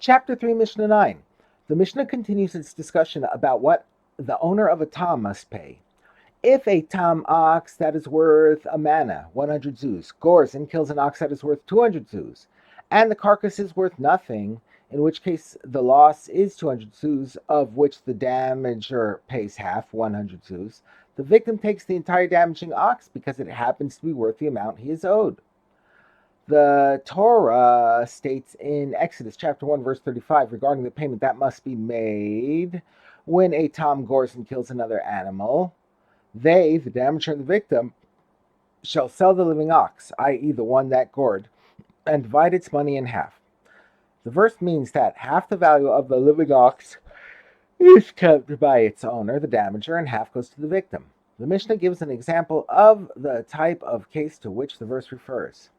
Chapter 3, Mishnah 9. The Mishnah continues its discussion about what the owner of a tam must pay. If a tam ox that is worth a manna, 100 zuz, gores and kills an ox that is worth 200 zuz, and the carcass is worth nothing, in which case the loss is 200 zuz, of which the damager pays half, 100 zuz, the victim takes the entire damaging ox because it happens to be worth the amount he is owed. The Torah states in Exodus chapter 1, verse 35, regarding the payment that must be made when a tam gores and kills another animal, they, the damager and the victim, shall sell the living ox, i.e. the one that gored, and divide its money in half. The verse means that half the value of the living ox is kept by its owner, the damager, and half goes to the victim. The Mishnah gives an example of the type of case to which the verse refers.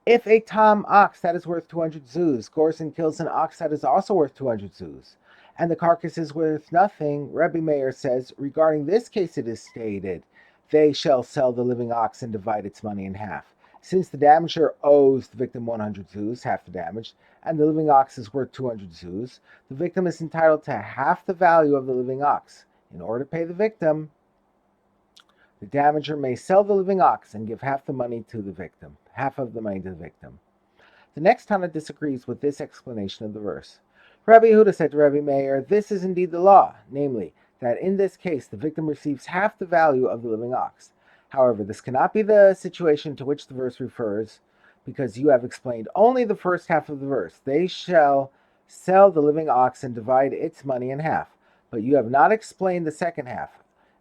If a tam ox that is worth 200 zuz gores and kills an ox that is also worth 200 zuz, and the carcass is worth nothing, Rebbe Meir says, regarding this case it is stated, they shall sell the living ox and divide its money in half. Since the damager owes the victim 100 zuz, half the damage, and the living ox is worth 200 zuz, the victim is entitled to half the value of the living ox. In order to pay the victim, the damager may sell the living ox and give half of the money to the victim. The next Tana disagrees with this explanation of the verse. Rabbi Yehuda said to Rabbi Meir, this is indeed the law, namely, that in this case the victim receives half the value of the living ox. However, this cannot be the situation to which the verse refers, because you have explained only the first half of the verse. They shall sell the living ox and divide its money in half. But you have not explained the second half,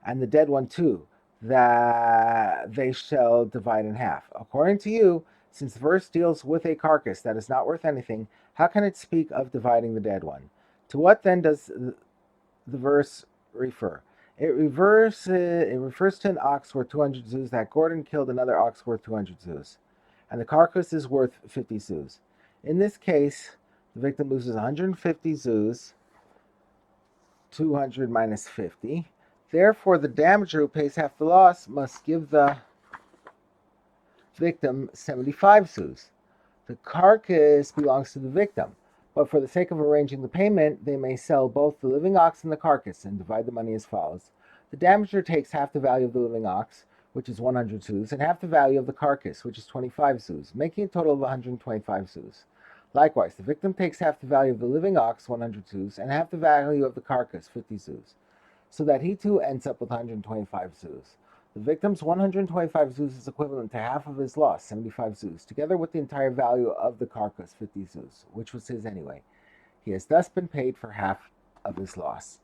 and the dead one too, that they shall divide in half. According to you, since the verse deals with a carcass that is not worth anything, how can it speak of dividing the dead one? To what then does the verse refer? It refers to an ox worth 200 zuz that Gordon killed another ox worth 200 zuz, and the carcass is worth 50 zuz. In this case, the victim loses 150 zuz, 200 minus 50. Therefore, the damager who pays half the loss must give the victim 75 zuz. The carcass belongs to the victim, but for the sake of arranging the payment, they may sell both the living ox and the carcass and divide the money as follows. The damager takes half the value of the living ox, which is 100 zuz, and half the value of the carcass, which is 25 zuz, making a total of 125 zuz. Likewise, the victim takes half the value of the living ox, 100 zuz, and half the value of the carcass, 50 zuz, so that he too ends up with 125 zuz. The victim's 125 zuz is equivalent to half of his loss, 75 zuz, together with the entire value of the carcass, 50 zuz, which was his anyway. He has thus been paid for half of his loss.